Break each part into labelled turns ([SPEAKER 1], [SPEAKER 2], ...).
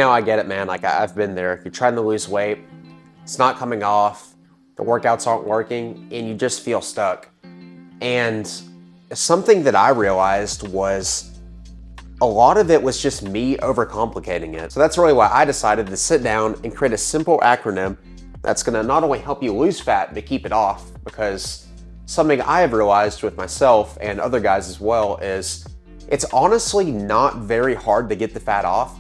[SPEAKER 1] I get it, man. Like I've been there. You're trying to lose weight, it's not coming off, the workouts aren't working, and you just feel stuck. And something that I realized was a lot of it was just me overcomplicating it. So that's really why I decided to sit down and create a simple acronym that's gonna not only help you lose fat, but keep it off. Because something I have realized with myself and other guys as well is it's honestly not very hard to get the fat off.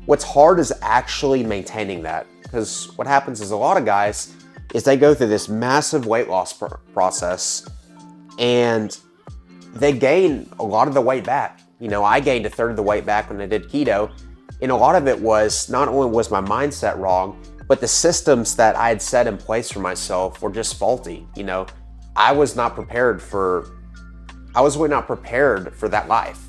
[SPEAKER 1] What's hard is actually maintaining that. Because what happens is a lot of guys is they go through this massive weight loss process and they gain a lot of the weight back. I gained a third of the weight back when I did keto. And a lot of it was, not only was my mindset wrong, but the systems that I had set in place for myself were just faulty. I was really not prepared for that life.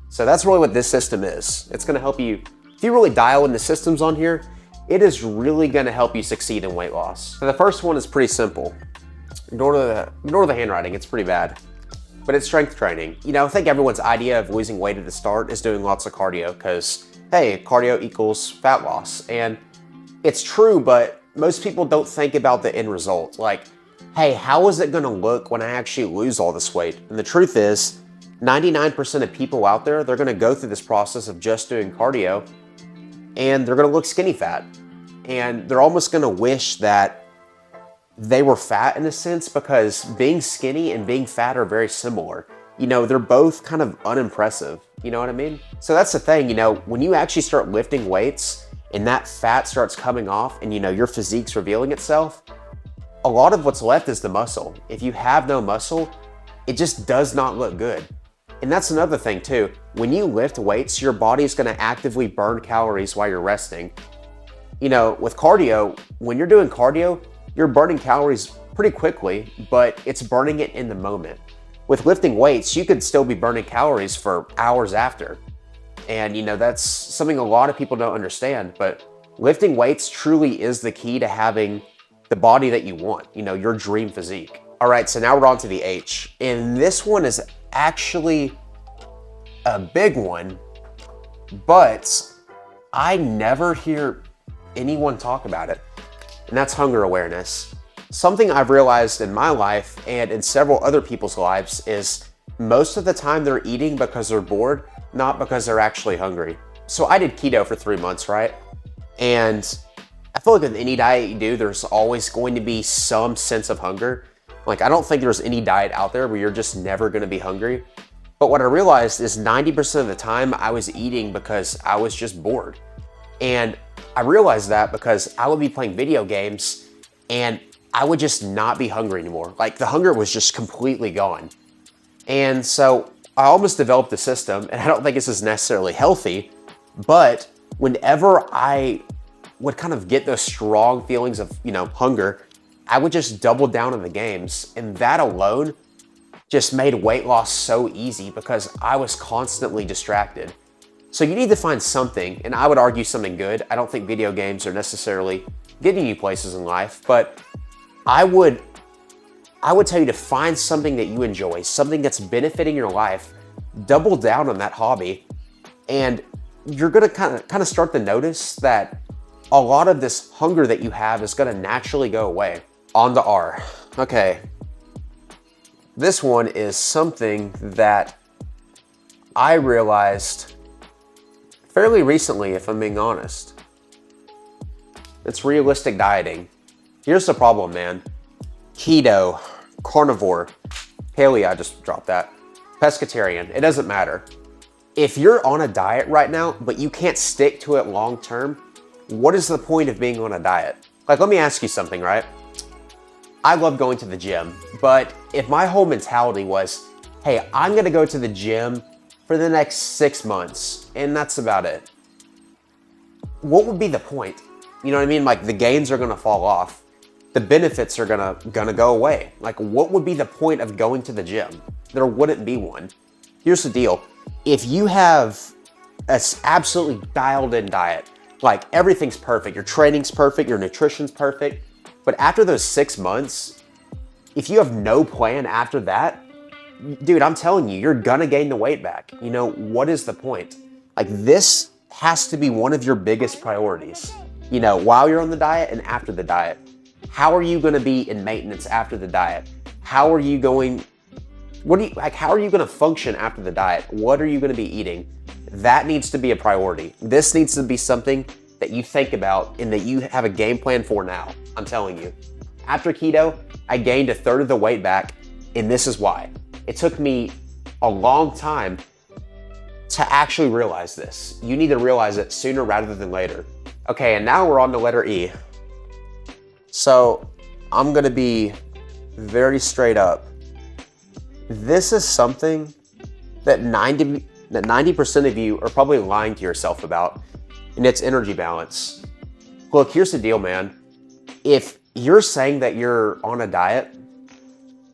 [SPEAKER 1] So that's really what this system is. It's gonna help you, if you really dial in the systems on here, it is really gonna help you succeed in weight loss. So the first one is pretty simple. Ignore the handwriting, it's pretty bad. But it's strength training. I think everyone's idea of losing weight at the start is doing lots of cardio because, hey, cardio equals fat loss. And it's true, but most people don't think about the end result. Like, hey, how is it gonna look when I actually lose all this weight? And the truth is, 99% of people out there, they're gonna go through this process of just doing cardio and they're gonna look skinny fat. And they're almost gonna wish that they were fat in a sense because being skinny and being fat are very similar. They're both kind of unimpressive. You know what I mean? So that's the thing, when you actually start lifting weights and that fat starts coming off and your physique's revealing itself, a lot of what's left is the muscle. If you have no muscle, it just does not look good. And that's another thing too. When you lift weights, your body's gonna actively burn calories while you're resting. With cardio, when you're doing cardio, you're burning calories pretty quickly, but it's burning it in the moment. With lifting weights, you could still be burning calories for hours after. And that's something a lot of people don't understand, but lifting weights truly is the key to having the body that you want, your dream physique. All right, so now we're on to the H. And this one is actually a big one, but I never hear anyone talk about it. And that's hunger awareness. Something I've realized in my life and in several other people's lives is most of the time they're eating because they're bored, not because they're actually hungry. So I did keto for 3 months, right? And I feel like with any diet you do, there's always going to be some sense of hunger. Like, I don't think there's any diet out there where you're just never gonna be hungry. But what I realized is 90% of the time I was eating because I was just bored. And I realized that because I would be playing video games and I would just not be hungry anymore. Like, the hunger was just completely gone. And so I almost developed a system, and I don't think this is necessarily healthy, but whenever I would kind of get those strong feelings of, hunger, I would just double down on the games. And that alone just made weight loss so easy because I was constantly distracted. So you need to find something, and I would argue something good. I don't think video games are necessarily getting you places in life, but I would tell you to find something that you enjoy, something that's benefiting your life, double down on that hobby, and you're gonna kind of start to notice that a lot of this hunger that you have is gonna naturally go away. On to R. Okay. This one is something that I realized fairly recently, if I'm being honest. It's realistic dieting. Here's the problem, man. Keto, carnivore, paleo, I just dropped that, pescatarian, it doesn't matter. If you're on a diet right now, but you can't stick to it long term, what is the point of being on a diet? Like, let me ask you something, right? I love going to the gym, but if my whole mentality was, hey, I'm gonna go to the gym for the next 6 months, and that's about it, what would be the point? You know what I mean? Like, the gains are gonna fall off. The benefits are gonna go away. Like, what would be the point of going to the gym? There wouldn't be one. Here's the deal. If you have an absolutely dialed in diet, like everything's perfect, your training's perfect, your nutrition's perfect, but after those 6 months, if you have no plan after that, dude, I'm telling you, you're gonna gain the weight back. What is the point? Like, this has to be one of your biggest priorities. You know, while you're on the diet and after the diet. How are you going to be in maintenance after the diet? How are you going how are you going to function after the diet? What are you going to be eating? That needs to be a priority. This needs to be something that you think about and that you have a game plan for now. I'm telling you. After keto, I gained a third of the weight back, and this is why. It took me a long time to actually realize this. You need to realize it sooner rather than later. Okay, and now we're on the letter E. So I'm gonna be very straight up. This is something that 90% of you are probably lying to yourself about, and it's energy balance. Look, here's the deal, man. If you're saying that you're on a diet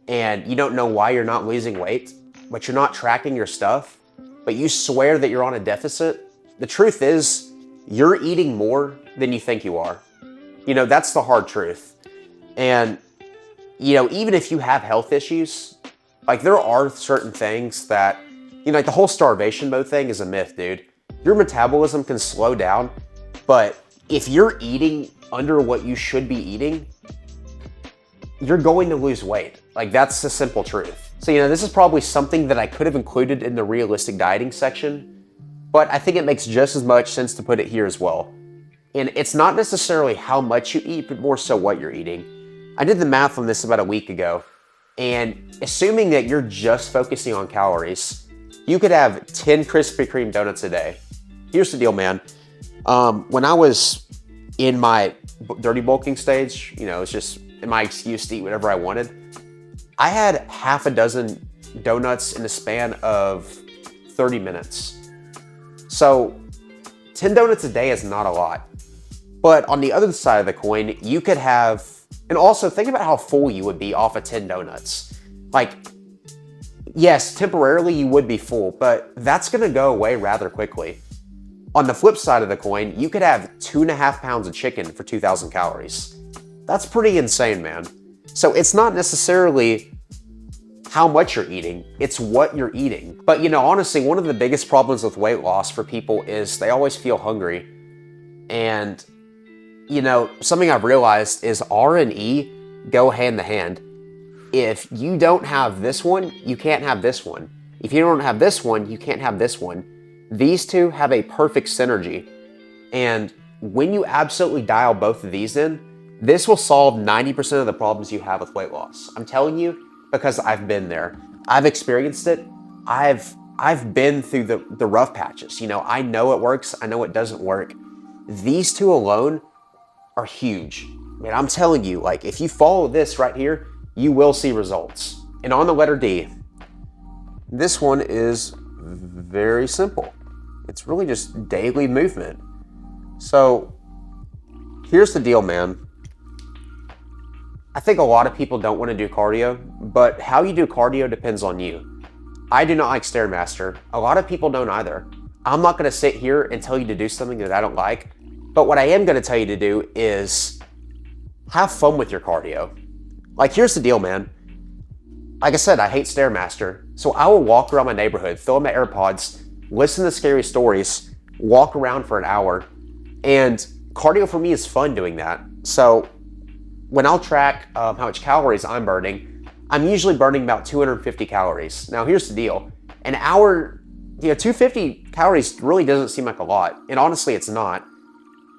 [SPEAKER 1] and you don't know why you're not losing weight, but you're not tracking your stuff, but you swear that you're on a deficit, the truth is you're eating more than you think you are. You know, that's the hard truth. And, you know, even if you have health issues, like there are certain things that, you know, like the whole starvation mode thing is a myth, dude. Your metabolism can slow down, but if you're eating under what you should be eating, you're going to lose weight. Like that's the simple truth. So, you know, this is probably something that I could have included in the realistic dieting section, but I think it makes just as much sense to put it here as well. And it's not necessarily how much you eat, but more so what you're eating. I did the math on this about a week ago, and assuming that you're just focusing on calories, you could have 10 Krispy Kreme donuts a day. Here's the deal, man. When I was in my dirty bulking stage, you know, it's just my excuse to eat whatever I wanted. I had half a dozen donuts in the span of 30 minutes. So 10 donuts a day is not a lot. But on the other side of the coin, you could have, and also think about how full you would be off of 10 donuts. Like, yes, temporarily you would be full, but that's gonna go away rather quickly. On the flip side of the coin, you could have 2.5 pounds of chicken for 2,000 calories. That's pretty insane, man. So it's not necessarily how much you're eating, it's what you're eating. But you know, honestly, one of the biggest problems with weight loss for people is they always feel hungry. And you know, something I've realized is R and E go hand in hand. If you don't have this one, you can't have this one. If you don't have this one, you can't have this one. These two have a perfect synergy. And when you absolutely dial both of these in, this will solve 90% of the problems you have with weight loss. I'm telling you, because I've been there. I've experienced it. I've been through the rough patches. You know, I know it works. I know it doesn't work. These two alone are huge. Man, I'm telling you, like if you follow this right here, you will see results. And on the letter D, this one is very simple. It's really just daily movement. So here's the deal, man. I think a lot of people don't want to do cardio, but how you do cardio depends on you. I do not like Stairmaster. A lot of people don't either. I'm not going to sit here and tell you to do something that I don't like, but what I am going to tell you to do is have fun with your cardio. Like here's the deal, man. Like I said, I hate Stairmaster, so I will walk around my neighborhood, throw in my AirPods, listen to scary stories, walk around for an hour, and cardio for me is fun doing that. So when I'll track how much calories I'm burning, I'm usually burning about 250 calories. Now here's the deal. An hour, 250 calories really doesn't seem like a lot. And honestly, it's not.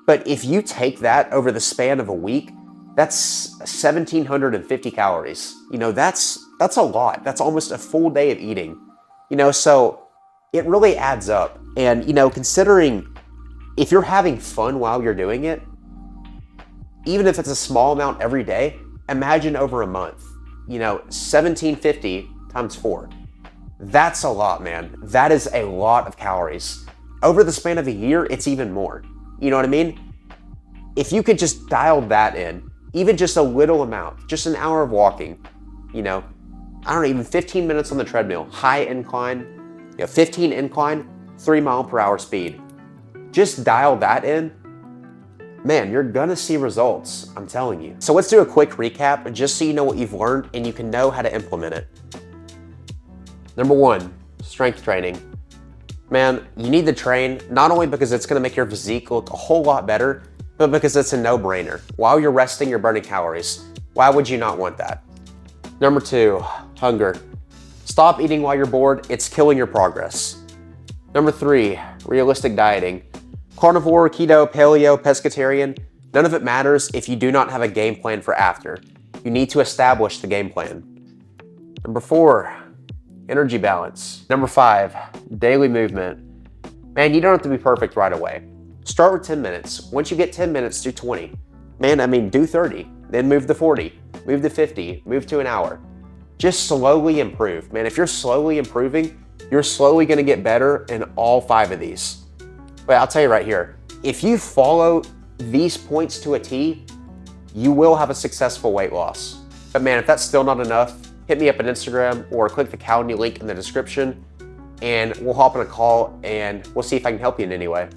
[SPEAKER 1] But if you take that over the span of a week, that's 1,750 calories. You know, that's a lot. That's almost a full day of eating. You know, so it really adds up. And, you know, considering if you're having fun while you're doing it, even if it's a small amount every day, imagine over a month, 1,750 times 4. That's a lot, man. That is a lot of calories. Over the span of a year, it's even more. You know what I mean? If you could just dial that in, even just a little amount, just an hour of walking, I don't know, even 15 minutes on the treadmill, high incline, 15 incline, 3 mile per hour speed. Just dial that in, man, you're gonna see results, I'm telling you. So let's do a quick recap, just so you know what you've learned and you can know how to implement it. Number 1, strength training. Man, you need to train not only because it's gonna make your physique look a whole lot better, but because it's a no-brainer. While you're resting, you're burning calories. Why would you not want that? Number 2, hunger. Stop eating while you're bored, it's killing your progress. Number 3, realistic dieting. Carnivore, keto, paleo, pescatarian, none of it matters if you do not have a game plan for after. You need to establish the game plan. Number 4, energy balance. Number 5, daily movement. Man, you don't have to be perfect right away. Start with 10 minutes. Once you get 10 minutes, do 20. Man, do 30. Then move to 40, move to 50, move to an hour. Just slowly improve. Man, if you're slowly improving, you're slowly gonna get better in all 5 of these. But I'll tell you right here, if you follow these points to a T, you will have a successful weight loss. But man, if that's still not enough, hit me up on Instagram or click the Calendly link in the description and we'll hop on a call and we'll see if I can help you in any way.